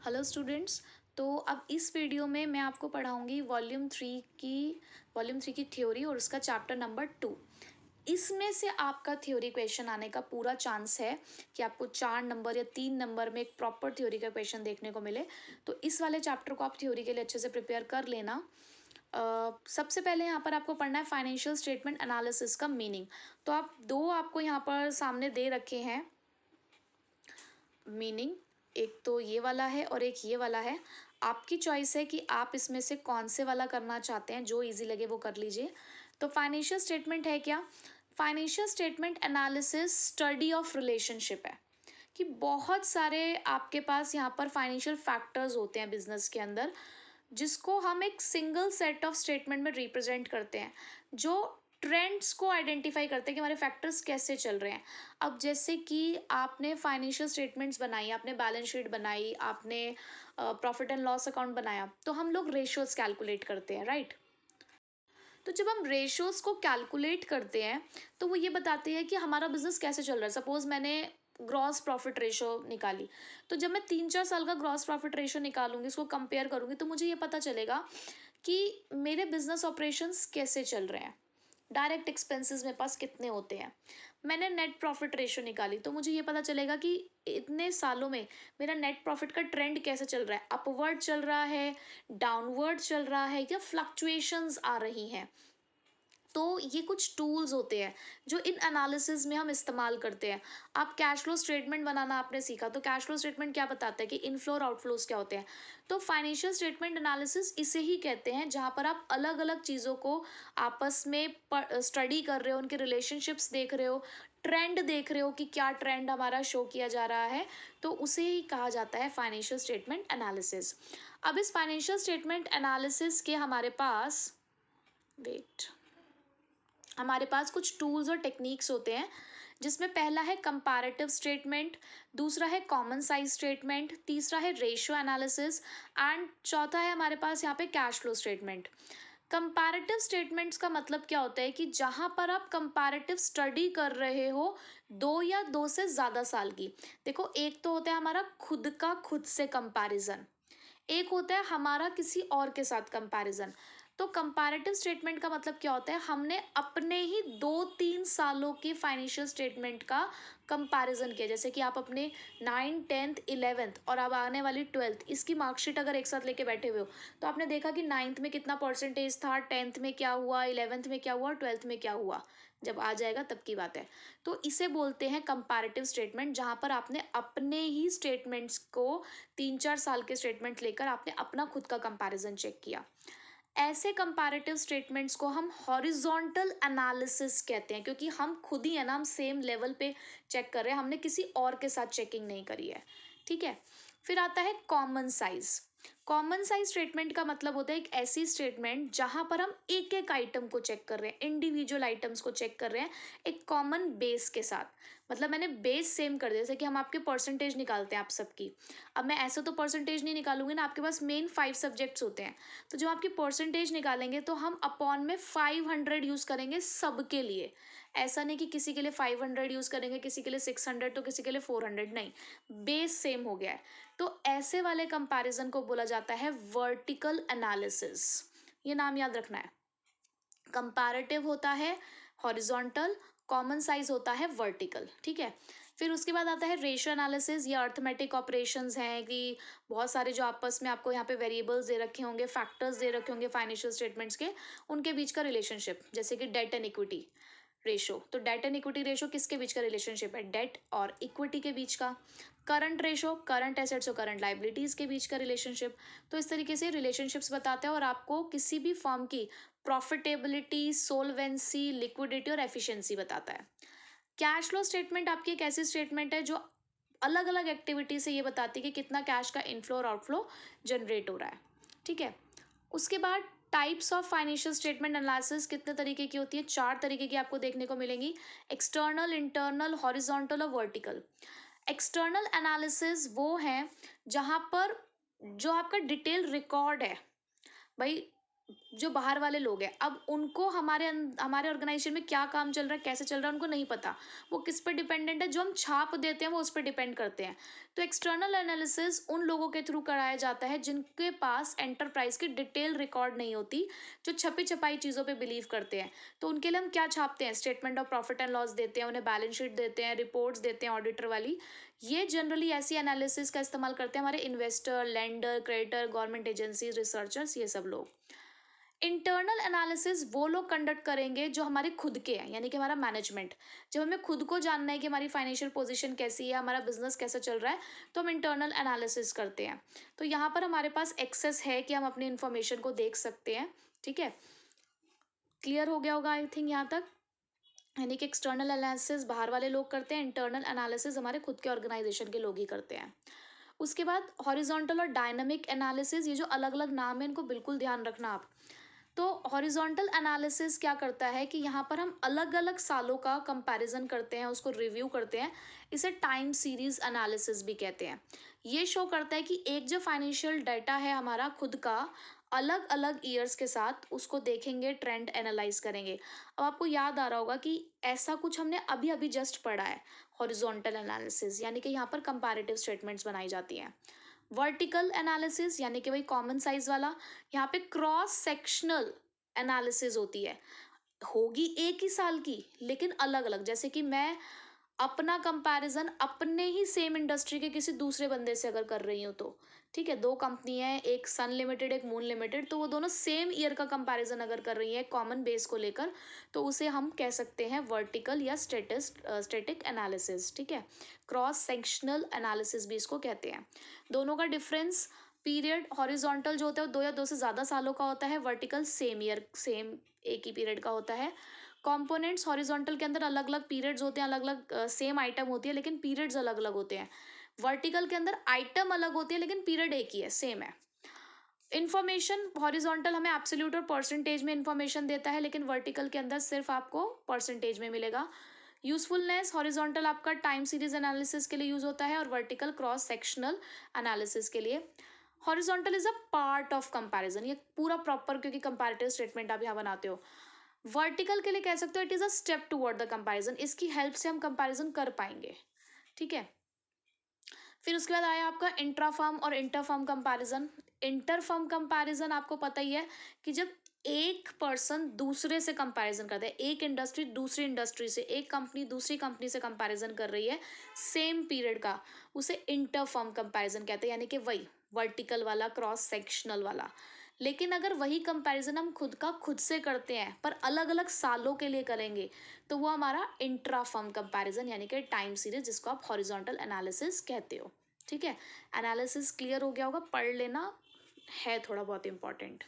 Hello students. तो अब इस वीडियो में मैं आपको पढ़ाऊंगी वॉल्यूम थ्री की थ्योरी और उसका चैप्टर नंबर 2। इसमें से आपका थ्योरी क्वेश्चन आने का पूरा चांस है कि आपको 4 नंबर या 3 नंबर में एक प्रॉपर थ्योरी का क्वेश्चन देखने को मिले। तो इस वाले चैप्टर को आप थ्योरी के लिए अच्छे से प्रिपेयर कर लेना। सबसे पहले यहाँ पर आपको पढ़ना है फाइनेंशियल स्टेटमेंट एनालिसिस का मीनिंग। तो आपको यहाँ पर सामने दे रखे हैं मीनिंग। एक तो ये वाला है और एक ये वाला है। आपकी चॉइस है कि आप इसमें से कौन से वाला करना चाहते हैं, जो इजी लगे वो कर लीजिए। तो फाइनेंशियल स्टेटमेंट है क्या? Financial statement analysis study of relationship है कि बहुत सारे आपके पास यहाँ पर फाइनेंशियल फैक्टर्स होते हैं बिजनेस के अंदर, जिसको हम एक सिंगल सेट ऑफ स्टेटमेंट में रिप्रेजेंट करते हैं, जो ट्रेंड्स को आइडेंटिफाई करते हैं कि हमारे फैक्टर्स कैसे चल रहे हैं। अब जैसे कि आपने फाइनेंशियल स्टेटमेंट्स बनाई, आपने बैलेंस शीट बनाई, आपने प्रॉफिट एंड लॉस अकाउंट बनाया, तो हम लोग रेशियोज कैलकुलेट करते हैं, राइट। तो जब हम रेशियोज को कैलकुलेट करते हैं तो वो ये बताते हैं कि हमारा बिजनेस कैसे चल रहा है। सपोज मैंने ग्रॉस प्रॉफिट रेशो निकाली, तो जब मैं 3-4 साल का ग्रॉस प्रॉफिट रेशो निकालूंगी, उसको कंपेयर करूंगी, तो मुझे ये पता चलेगा कि मेरे बिजनेस ऑपरेशंस कैसे चल रहे हैं, डायरेक्ट एक्सपेंसेस मेरे पास कितने होते हैं। मैंने नेट प्रॉफिट रेशो निकाली, तो मुझे ये पता चलेगा कि इतने सालों में मेरा नेट प्रॉफिट का ट्रेंड कैसे चल रहा है, अपवर्ड चल रहा है, डाउनवर्ड चल रहा है, या फ्लक्चुएशंस आ रही हैं। तो ये कुछ टूल्स होते हैं जो इन एनालिसिस में हम इस्तेमाल करते हैं। आप कैश फ्लो स्टेटमेंट बनाना आपने सीखा, तो कैश फ्लो स्टेटमेंट क्या बताता है कि इनफ्लो और आउटफ्लोज क्या होते हैं। तो फाइनेंशियल स्टेटमेंट एनालिसिस इसे ही कहते हैं, जहाँ पर आप अलग अलग चीज़ों को आपस में स्टडी कर रहे हो, उनके रिलेशनशिप्स देख रहे हो, ट्रेंड देख रहे हो कि क्या ट्रेंड हमारा शो किया जा रहा है। तो उसे ही कहा जाता है फाइनेंशियल स्टेटमेंट एनालिसिस। अब इस फाइनेंशियल स्टेटमेंट एनालिसिस के हमारे पास कुछ टूल्स और टेक्निक्स होते हैं, जिसमें पहला है कंपैरेटिव स्टेटमेंट, दूसरा है कॉमन साइज स्टेटमेंट, तीसरा है रेशियो एनालिसिस, एंड चौथा है हमारे पास यहाँ पे cash flow statement. Comparative statements का मतलब क्या होता है कि जहाँ पर आप कंपैरेटिव स्टडी कर रहे हो 2 या 2 से ज़्यादा साल की। देखो, एक तो होता है हमारा खुद से कंपैरिजन, एक होता है हमारा किसी और के साथ कंपैरिजन। तो कंपैरेटिव स्टेटमेंट का मतलब क्या होता है, हमने अपने ही 2-3 सालों की फाइनेंशियल स्टेटमेंट का कंपैरिजन किया। जैसे कि आप अपने 9th 10th 11th और अब आने वाली 12th, इसकी मार्कशीट अगर एक साथ लेके बैठे हुए हो, तो आपने देखा कि 9th में कितना परसेंटेज था, 10th में क्या हुआ, 11th में क्या हुआ, 12th में क्या हुआ। जब आ जाएगा तब की बात है। तो इसे बोलते हैं कंपैरेटिव स्टेटमेंट, जहाँ पर आपने अपने ही स्टेटमेंट्स को 3-4 साल के स्टेटमेंट लेकर आपने अपना खुद का कंपैरिजन चेक किया। ऐसे कंपैरेटिव स्टेटमेंट्स को हम हॉरिजॉन्टल एनालिसिस कहते हैं, क्योंकि हम खुद ही है ना, हम सेम लेवल पे चेक कर रहे हैं, हमने किसी और के साथ चेकिंग नहीं करी है। ठीक है। फिर आता है common size. Common size statement का मतलब होता है एक ऐसी स्टेटमेंट जहां पर हम एक एक आइटम को चेक कर रहे हैं, इंडिविजुअल आइटम्स को चेक कर रहे हैं एक कॉमन बेस के साथ। मतलब मैंने बेस सेम कर दिया, जैसे कि हम आपके परसेंटेज निकालते हैं आप सबकी। अब मैं ऐसा तो परसेंटेज नहीं निकालूंगी ना, आपके पास मेन 5 सब्जेक्ट्स होते हैं, तो जब आपकी परसेंटेज निकालेंगे तो हम अपॉन में 500 यूज़ करेंगे सबके लिए। ऐसा नहीं कि किसी के लिए 500 यूज़ करेंगे, किसी के लिए 600, तो किसी के लिए 400, नहीं, बेस सेम हो गया है। तो ऐसे वाले कंपैरिजन को बोला जाता है वर्टिकल एनालिसिस। ये नाम याद रखना है। कंपैरेटिव होता है हॉरिजॉन्टल, कॉमन साइज होता है वर्टिकल। ठीक है। फिर उसके बाद आता है रेशियो एनालिसिस। ये अर्थमेटिक ऑपरेशंस हैं कि बहुत सारे जो आपस में आपको यहाँ पे वेरिएबल्स दे रखे होंगे, फैक्टर्स दे रखे होंगे फाइनेंशियल स्टेटमेंट्स के, उनके बीच का रिलेशनशिप, जैसे कि डेट एंड इक्विटी रेशो। तो डेट एंड इक्विटी रेशो किसके बीच का रिलेशनशिप है? डेट और इक्विटी के बीच का। करंट रेशो करंट एसेट्स और करंट लाइबिलिटीज के बीच का रिलेशनशिप। तो इस तरीके से रिलेशनशिप्स बताते हैं और आपको किसी भी फर्म की प्रॉफिटेबिलिटी, सोलवेंसी, लिक्विडिटी और एफिशिएंसी बताता है। कैश फ्लो स्टेटमेंट आपकी एक ऐसी स्टेटमेंट है जो अलग अलग एक्टिविटी से ये बताती है कि कितना कैश का इनफ्लो और आउटफ्लो जनरेट हो रहा है। ठीक है। उसके बाद types of financial statement analysis कितने तरीके की होती है? 4 तरीके की आपको देखने को मिलेंगी। एक्सटर्नल, इंटरनल, हॉरिजॉन्टल और वर्टिकल। एक्सटर्नल एनालिसिस वो है जहाँ पर जो आपका डिटेल रिकॉर्ड है, भाई जो बाहर वाले लोग हैं, अब उनको हमारे ऑर्गेनाइजेशन में क्या काम चल रहा है, कैसे चल रहा है, उनको नहीं पता। वो किस पे डिपेंडेंट है, जो हम छाप देते हैं वो उस पर डिपेंड करते हैं। तो एक्सटर्नल एनालिसिस उन लोगों के थ्रू कराया जाता है जिनके पास एंटरप्राइज की डिटेल रिकॉर्ड नहीं होती, जो छपी छपाई चीज़ों पे बिलीव करते हैं। तो उनके लिए हम क्या छापते हैं, statement of profit and loss देते हैं, उन्हें बैलेंस शीट देते हैं, रिपोर्ट्स देते हैं ऑडिटर वाली। ये जनरली ऐसी एनालिसिस का इस्तेमाल करते हैं हमारे investor, lender, creditor, government agencies, researchers, ये सब लोग। इंटरनल एनालिसिस वो लोग कंडक्ट करेंगे जो हमारे खुद के हैं, यानी कि हमारा मैनेजमेंट। जब हमें खुद को जानना है कि हमारी फाइनेंशियल पोजीशन कैसी है, हमारा बिजनेस कैसा चल रहा है, तो हम इंटरनल एनालिसिस करते हैं। तो यहाँ पर हमारे पास एक्सेस है कि हम अपनी इन्फॉर्मेशन को देख सकते हैं। ठीक है, क्लियर हो गया होगा आई थिंक यहाँ तक। यानी कि एक्सटर्नल एनालिसिस बाहर वाले लोग करते हैं, इंटरनल एनालिसिस हमारे खुद के ऑर्गेनाइजेशन के लोग ही करते हैं। उसके बाद हॉरिजॉन्टल और डायनामिक एनालिसिस, ये जो अलग अलग नाम है इनको बिल्कुल ध्यान रखना आप। तो हॉरिजॉन्टल एनालिसिस क्या करता है कि यहाँ पर हम अलग अलग सालों का कंपैरिजन करते हैं, उसको रिव्यू करते हैं। इसे टाइम सीरीज एनालिसिस भी कहते हैं। ये शो करता है कि एक जो फाइनेंशियल डाटा है हमारा खुद का, अलग अलग ईयर्स के साथ उसको देखेंगे, ट्रेंड एनालाइज करेंगे। अब आपको याद आ रहा होगा कि ऐसा कुछ हमने अभी अभी जस्ट पढ़ा है, हॉरिजॉन्टल एनालिसिस, यानी कि यहाँ पर कंपैरेटिव स्टेटमेंट्स बनाई जाती हैं। वर्टिकल एनालिसिस यानी कि वही कॉमन साइज वाला, यहाँ पे क्रॉस सेक्शनल एनालिसिस होती है, होगी एक ही साल की लेकिन अलग अलग। जैसे कि मैं अपना कंपैरिजन अपने ही सेम इंडस्ट्री के किसी दूसरे बंदे से अगर कर रही हूँ तो ठीक है, दो कंपनी है, एक सन लिमिटेड एक मून लिमिटेड, तो वो दोनों सेम ईयर का कंपैरिजन अगर कर रही है कॉमन बेस को लेकर, तो उसे हम कह सकते हैं वर्टिकल या स्टेटिक एनालिसिस। ठीक है, क्रॉस सेक्शनल एनालिसिस भी इसको कहते हैं। दोनों का डिफरेंस, पीरियड हॉरिजॉन्टल जो होता है वो 2 या 2 से ज़्यादा सालों का होता है, वर्टिकल सेम ईयर सेम एक ही पीरियड का होता है। कंपोनेंट्स हॉरिजॉन्टल के अंदर अलग अलग पीरियड्स होते हैं, अलग अलग सेम आइटम होती है लेकिन पीरियड्स अलग अलग होते हैं। वर्टिकल के अंदर आइटम अलग होती है लेकिन पीरियड एक ही है, सेम है। इन्फॉर्मेशन हॉरिजॉन्टल हमें एब्सोल्यूट और परसेंटेज में इन्फॉर्मेशन देता है, लेकिन वर्टिकल के अंदर सिर्फ आपको परसेंटेज में मिलेगा। यूजफुलनेस हॉरिजॉन्टल आपका टाइम सीरीज एनालिसिस के लिए यूज होता है और वर्टिकल क्रॉस सेक्शनल एनालिसिस के लिए। Horizontal is a part of comparison, ये पूरा प्रॉपर, क्योंकि कंपैरेटिव स्टेटमेंट आप यहाँ बनाते हो। वर्टिकल के लिए कह सकते हो it is a step toward the comparison, इसकी हेल्प से हम कंपैरिजन कर पाएंगे। ठीक है, फिर उसके बाद आया आपका इंट्रा फर्म और inter firm comparison. Inter firm comparison आपको पता ही है कि जब एक पर्सन दूसरे से कंपैरिजन करता है, एक इंडस्ट्री दूसरी इंडस्ट्री से, एक कंपनी दूसरी कंपनी से कंपैरिजन कर रही है सेम पीरियड का, उसे इंटर फर्म कंपैरिजन कहते हैं, यानी कि वही वर्टिकल वाला क्रॉस सेक्शनल वाला। लेकिन अगर वही कंपैरिजन हम खुद का खुद से करते हैं पर अलग अलग सालों के लिए करेंगे, तो वो हमारा इंट्रा फर्म कंपैरिजन यानी कि टाइम सीरीज, जिसको आप हॉरिजॉन्टल एनालिसिस कहते हो। ठीक है, एनालिसिस क्लियर हो गया होगा, पढ़ लेना है थोड़ा बहुत इंपॉर्टेंट।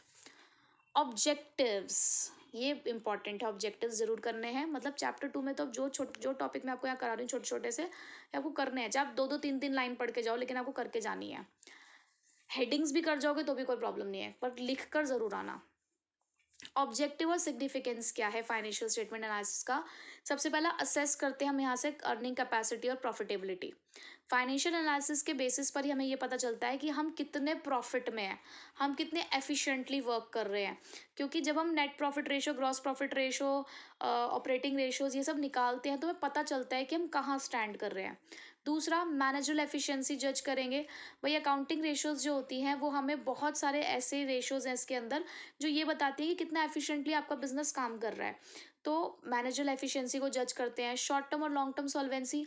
ऑब्जेक्टिव्स, ये इंपॉर्टेंट है, ऑब्जेक्टिव्स जरूर करने हैं। मतलब चैप्टर 2 में तो जो टॉपिक मैं आपको यहाँ करा रही हूँ छोटे छोटे से, ये आपको करने हैं, चाहे आप 2 2 3 3 लाइन पढ़ के जाओ लेकिन आपको करके जानी है। हेडिंग्स भी कर जाओगे तो भी कोई प्रॉब्लम नहीं है, पर लिख कर जरूर आना। ऑब्जेक्टिव और सिग्निफिकेंस क्या है फाइनेंशियल स्टेटमेंट एनालिसिस का। सबसे पहला असेस करते हैं हम यहाँ से अर्निंग कैपेसिटी और प्रॉफिटेबिलिटी। फाइनेंशियल एनालिसिस के बेसिस पर ही हमें ये पता चलता है कि हम कितने प्रॉफिट में हैं, हम कितने एफिशिएंटली वर्क कर रहे हैं। क्योंकि जब हम net profit ratio, gross profit ratio, operating ratios ये सब निकालते हैं तो हमें पता चलता है कि हम कहाँ स्टैंड कर रहे हैं। दूसरा, मैनेजरल एफिशिएंसी जज करेंगे। वही अकाउंटिंग रेशोज जो होती हैं वो हमें बहुत सारे ऐसे रेशोज हैं इसके अंदर जो ये बताती है कि कितना एफिशिएंटली आपका बिजनेस काम कर रहा है। तो मैनेजरल एफिशिएंसी को जज करते हैं। शॉर्ट टर्म और लॉन्ग टर्म सॉल्वेंसी,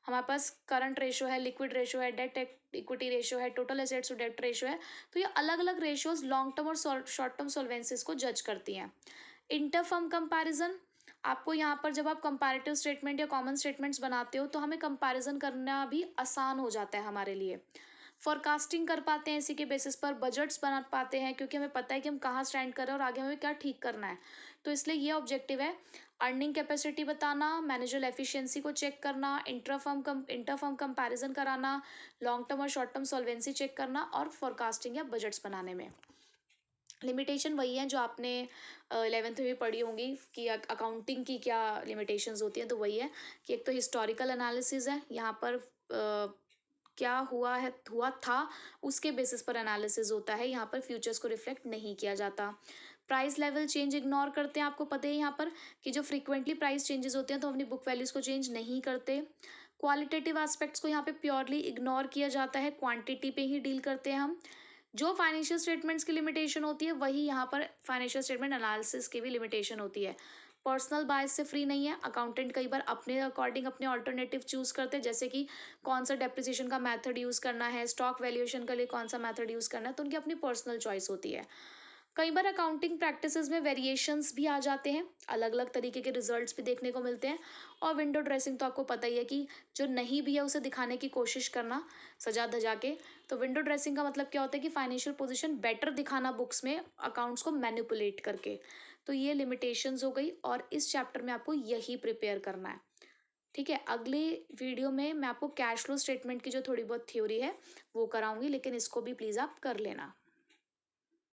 हमारे पास करंट रेशो है, लिक्विड रेशो है, डेट इक्विटी रेशो है, total assets to debt ratio है। तो ये अलग अलग रेशोज लॉन्ग टर्म और शॉर्ट टर्म सॉल्वेंसीज को जज करती हैं। इंटर फर्म कंपैरिजन, आपको यहाँ पर जब आप कंपैरेटिव स्टेटमेंट या कॉमन स्टेटमेंट्स बनाते हो तो हमें कंपैरिजन करना भी आसान हो जाता है हमारे लिए। फोरकास्टिंग कर पाते हैं इसी के बेसिस पर, बजट्स बना पाते हैं क्योंकि हमें पता है कि हम कहाँ स्टैंड कर रहे हैं और आगे हमें क्या ठीक करना है। तो इसलिए ये ऑब्जेक्टिव है। अर्निंग कैपेसिटी बताना, मैनेजरल एफिशिएंसी को चेक करना, इंटर फर्म कंपैरिजन कराना, लॉन्ग टर्म और शॉर्ट टर्म सॉल्वेंसी चेक करना, और फोरकास्टिंग या बजट्स बनाने में। लिमिटेशन वही है जो आपने 11th में भी पढ़ी होंगी कि अकाउंटिंग की क्या लिमिटेशंस होती हैं। तो वही है कि एक तो हिस्टोरिकल एनालिसिस है, यहाँ पर क्या हुआ था उसके बेसिस पर एनालिसिस होता है, यहाँ पर फ्यूचर्स को रिफ्लेक्ट नहीं किया जाता। प्राइस लेवल चेंज इग्नोर करते हैं, आपको पता है यहाँ पर कि जो फ्रीक्वेंटली प्राइस चेंजेस होते हैं तो हम अपनी बुक वैल्यूज़ को चेंज नहीं करते। क्वालिटेटिव एस्पेक्ट्स को यहाँ पे प्योरली इग्नोर किया जाता है, क्वांटिटी पे ही डील करते हैं हम। जो फाइनेंशियल स्टेटमेंट्स की लिमिटेशन होती है वही यहाँ पर फाइनेंशियल स्टेटमेंट एनालिसिस की भी लिमिटेशन होती है। पर्सनल बायस से फ्री नहीं है। अकाउंटेंट कई बार अपने अकॉर्डिंग अपने ऑल्टरनेटिव चूज करते हैं, जैसे कि कौन सा डेप्रिसिएशन का मेथड यूज़ करना है, स्टॉक वैल्यूएशन के लिए कौन सा मेथड यूज़ करना है, तो उनकी अपनी पर्सनल चॉइस होती है। कई बार अकाउंटिंग प्रैक्टिसेस में वेरिएशंस भी आ जाते हैं, अलग अलग तरीके के रिजल्ट्स भी देखने को मिलते हैं। और विंडो ड्रेसिंग तो आपको पता ही है कि जो नहीं भी है उसे दिखाने की कोशिश करना सजा धजा के। तो विंडो ड्रेसिंग का मतलब क्या होता है कि फाइनेंशियल पोजीशन बेटर दिखाना बुक्स में अकाउंट्स को मैनिपुलेट करके। तो ये लिमिटेशंस हो गई और इस चैप्टर में आपको यही प्रिपेयर करना है। ठीक है, अगले वीडियो में मैं आपको कैश फ्लो स्टेटमेंट की जो थोड़ी बहुत थ्योरी है वो कराऊंगी, लेकिन इसको भी प्लीज़ आप कर लेना।